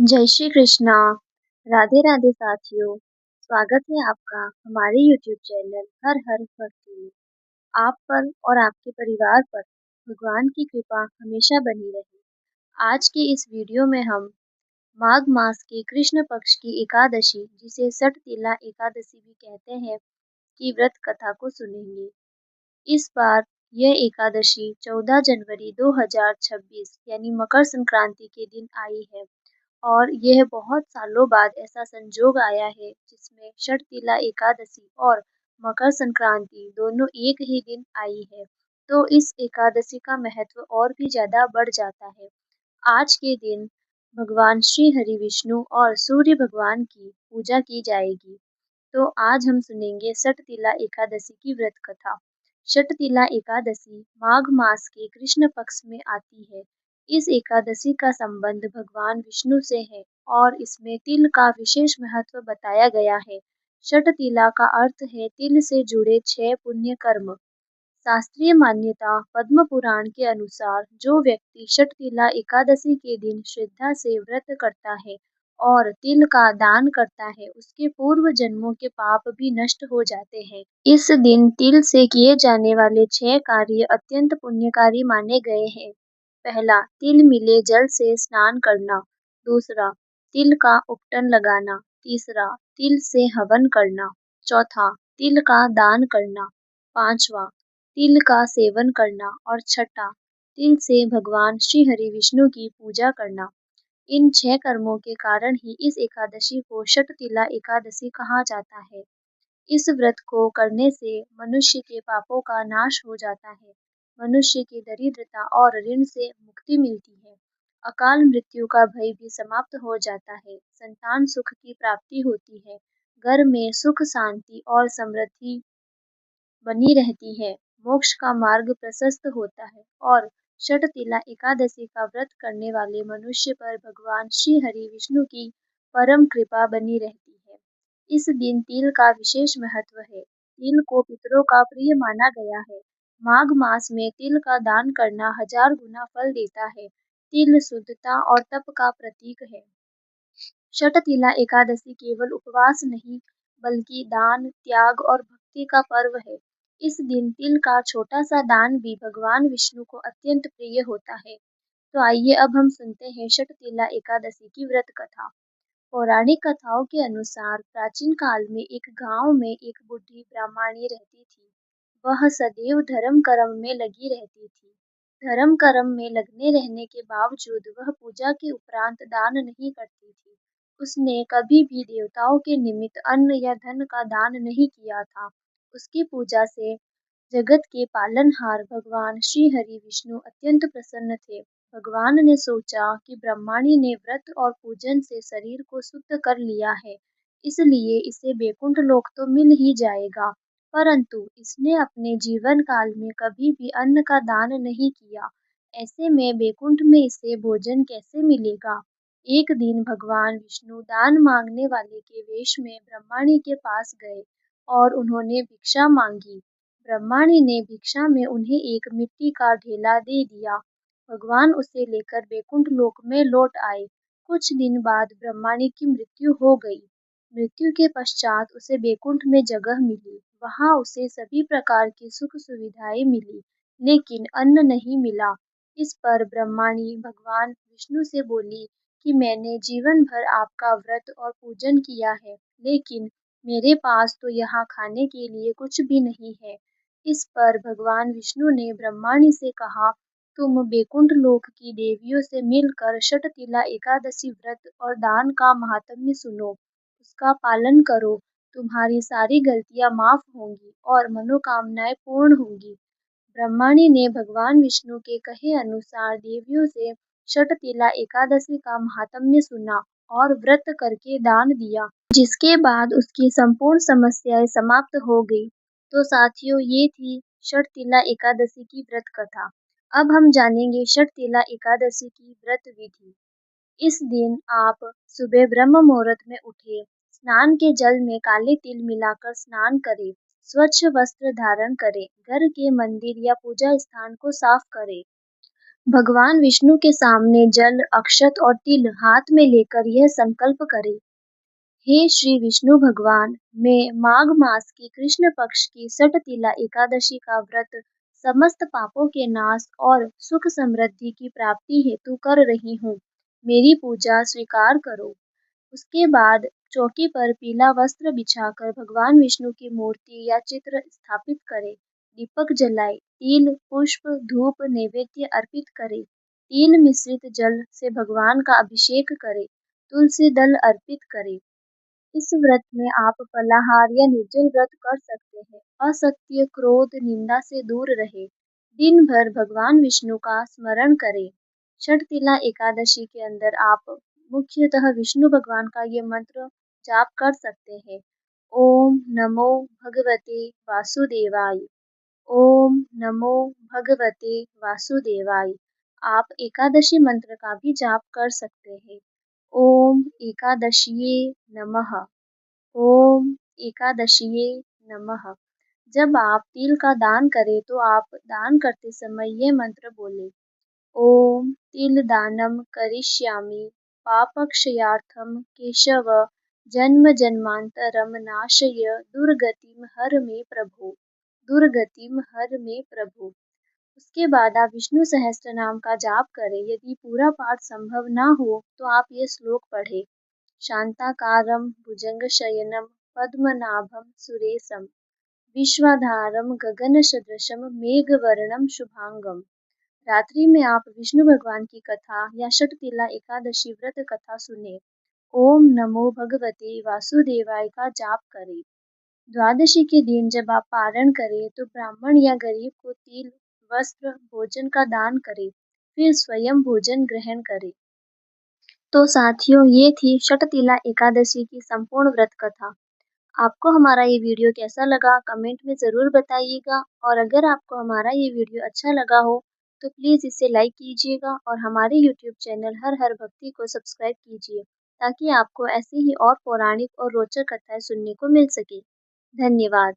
जय श्री कृष्णा। राधे राधे साथियों। स्वागत है आपका हमारे YouTube चैनल हर हर भक्ति में। आप पर और आपके परिवार पर भगवान की कृपा हमेशा बनी रहे। आज के इस वीडियो में हम माघ मास के कृष्ण पक्ष की एकादशी, जिसे सठ तिला एकादशी भी कहते हैं, की व्रत कथा को सुनेंगे। इस बार यह एकादशी 14 जनवरी 2026 यानी मकर संक्रांति के दिन आई है और यह बहुत सालों बाद ऐसा संजोग आया है जिसमें षटतिला एकादशी और मकर संक्रांति दोनों एक ही दिन आई है, तो इस एकादशी का महत्व और भी ज्यादा बढ़ जाता है। आज के दिन भगवान श्री हरि विष्णु और सूर्य भगवान की पूजा की जाएगी। तो आज हम सुनेंगे षटतिला एकादशी की व्रत कथा। षटतिला एकादशी माघ मास के कृष्ण पक्ष में आती है। इस एकादशी का संबंध भगवान विष्णु से है और इसमें तिल का विशेष महत्व बताया गया है। षटतिला का अर्थ है तिल से जुड़े 6 पुण्य कर्म। शास्त्रीय मान्यता पद्म पुराण के अनुसार जो व्यक्ति षटतिला एकादशी के दिन श्रद्धा से व्रत करता है और तिल का दान करता है, उसके पूर्व जन्मों के पाप भी नष्ट हो जाते हैं। इस दिन तिल से किए जाने वाले 6 कार्य अत्यंत पुण्यकारी माने गए हैं। पहला, तिल मिले जल से स्नान करना। दूसरा, तिल का उपटन लगाना। तीसरा, तिल से हवन करना। चौथा, तिल का दान करना। पांचवा, तिल का सेवन करना और छठा, तिल से भगवान श्री हरि विष्णु की पूजा करना। इन 6 कर्मों के कारण ही इस एकादशी को षटतिला एकादशी कहा जाता है। इस व्रत को करने से मनुष्य के पापों का नाश हो जाता है, मनुष्य की दरिद्रता और ऋण से मुक्ति मिलती है, अकाल मृत्यु का भय भी समाप्त हो जाता है, संतान सुख की प्राप्ति होती है, घर में सुख शांति और समृद्धि बनी रहती है, मोक्ष का मार्ग प्रशस्त होता है और षटतिला एकादशी का व्रत करने वाले मनुष्य पर भगवान श्री हरि विष्णु की परम कृपा बनी रहती है। इस दिन तिल का विशेष महत्व है। तिल को पितरों का प्रिय माना गया है। माघ मास में तिल का दान करना 1000 गुना फल देता है। तिल शुद्धता और तप का प्रतीक है। षटतिला एकादशी केवल उपवास नहीं, बल्कि दान, त्याग और भक्ति का पर्व है। इस दिन तिल का छोटा सा दान भी भगवान विष्णु को अत्यंत प्रिय होता है। तो आइए अब हम सुनते हैं षटतिला एकादशी की व्रत कथा। पौराणिक कथाओं के अनुसार प्राचीन काल में एक गांव में एक बूढ़ी ब्राह्मणी रहती थी। वह सदैव धर्म कर्म में लगी रहती थी। धर्म कर्म में लगने रहने के बावजूद वह पूजा के उपरांत दान नहीं करती थी। उसने कभी भी देवताओं के निमित्त अन्न या धन का दान नहीं किया था। उसकी पूजा से जगत के पालनहार भगवान श्री हरि विष्णु अत्यंत प्रसन्न थे। भगवान ने सोचा कि ब्रह्माणी ने व्रत और पूजन से शरीर को शुद्ध कर लिया है, इसलिए इसे बैकुंठ लोक तो मिल ही जाएगा, परंतु इसने अपने जीवन काल में कभी भी अन्न का दान नहीं किया। ऐसे में बैकुंठ में इसे भोजन कैसे मिलेगा। एक दिन भगवान विष्णु दान मांगने वाले के वेश में ब्रह्माणी के पास गए और उन्होंने भिक्षा मांगी। ब्रह्माणी ने भिक्षा में उन्हें एक मिट्टी का ढेला दे दिया। भगवान उसे लेकर बैकुंठ लोक में लौट आए। कुछ दिन बाद ब्रह्माणी की मृत्यु हो गई। मृत्यु के पश्चात उसे बैकुंठ में जगह मिली। वहां उसे सभी प्रकार की सुख सुविधाएं मिली, लेकिन अन्न नहीं मिला। इस पर ब्रह्माणी भगवान विष्णु से बोली कि मैंने जीवन भर आपका व्रत और पूजन किया है, लेकिन मेरे पास तो यहाँ खाने के लिए कुछ भी नहीं है। इस पर भगवान विष्णु ने ब्रह्माणी से कहा, तुम बैकुंठ लोक की देवियों से मिलकर षटतिला एकादशी व्रत और दान का महात्म्य सुनो, उसका पालन करो। तुम्हारी सारी गलतियां माफ होंगी और मनोकामनाएं पूर्ण होंगी। ब्रह्माणी ने भगवान विष्णु के कहे अनुसार देवियों से षटतिला एकादशी का महात्म्य सुना और व्रत करके दान दिया, जिसके बाद उसकी संपूर्ण समस्याएं समाप्त हो गई। तो साथियों, ये थी षटतिला एकादशी की व्रत कथा। अब हम जानेंगे षटतिला एकादशी की व्रत विधि। इस दिन आप सुबह ब्रह्म मुहूर्त में उठे, स्नान के जल में काले तिल मिलाकर स्नान करें, स्वच्छ वस्त्र धारण करें, घर के मंदिर या पूजा स्थान को साफ करें, भगवान विष्णु के सामने जल, अक्षत और तिल हाथ में लेकर यह संकल्प करें। हे श्री विष्णु भगवान, मैं माघ मास की कृष्ण पक्ष की षटतिला एकादशी का व्रत समस्त पापों के नाश और सुख समृद्धि की प्राप्ति हेतु कर रही हूँ। मेरी पूजा स्वीकार करो। उसके बाद चौकी पर पीला वस्त्र बिछाकर भगवान विष्णु की मूर्ति या चित्र स्थापित करें। दीपक जलाए, तिल, पुष्प, धूप, नैवेद्य अर्पित करें। तिल मिश्रित जल से भगवान का अभिषेक करें। तुलसी दल अर्पित करें। इस व्रत में आप फलाहार या निर्जल व्रत कर सकते हैं। असत्य, क्रोध, निंदा से दूर रहे। दिन भर भगवान विष्णु का स्मरण करें। षटतिला एकादशी के अंदर आप मुख्यतः विष्णु भगवान का ये मंत्र जाप कर सकते हैं। ओम नमो भगवते वासुदेवाय। ओम नमो भगवते वासुदेवाय। आप एकादशी मंत्र का भी जाप कर सकते हैं। ओम एकादशिये नमः। ओम एकादशिये नमः। जब आप तिल का दान करें तो आप दान करते समय ये मंत्र बोलें। ओम तिल दानम करिष्यामि पापक्षयार्थम केशव जन्म जन्मांतरम नाशय दुर्गतिम हर मे प्रभो। दुर्गतिम हर मे प्रभु। उसके बाद आप विष्णु सहस्त्र नाम का जाप करें। यदि पूरा पाठ संभव ना हो तो आप ये श्लोक पढ़ें। शांताकारं भुजगशयनं पद्मनाभं सुरेशं विश्वाधारं गगनसदृशं मेघवर्णं शुभांगं। रात्रि में आप विष्णु भगवान की कथा या षटतिला एकादशी व्रत कथा सुने। ओम नमो भगवते वासुदेवाय का जाप करें। द्वादशी के दिन जब आप पारण करें तो ब्राह्मण या गरीब को तिल, वस्त्र, भोजन का दान करें, फिर स्वयं भोजन ग्रहण करें। तो साथियों, ये थी षटतिला एकादशी की संपूर्ण व्रत कथा। आपको हमारा ये वीडियो कैसा लगा कमेंट में ज़रूर बताइएगा, और अगर आपको हमारा ये वीडियो अच्छा लगा हो तो प्लीज़ इसे लाइक कीजिएगा और हमारे यूट्यूब चैनल हर हर भक्ति को सब्सक्राइब कीजिए, ताकि आपको ऐसी ही और पौराणिक और रोचक कथाएं सुनने को मिल सके। धन्यवाद।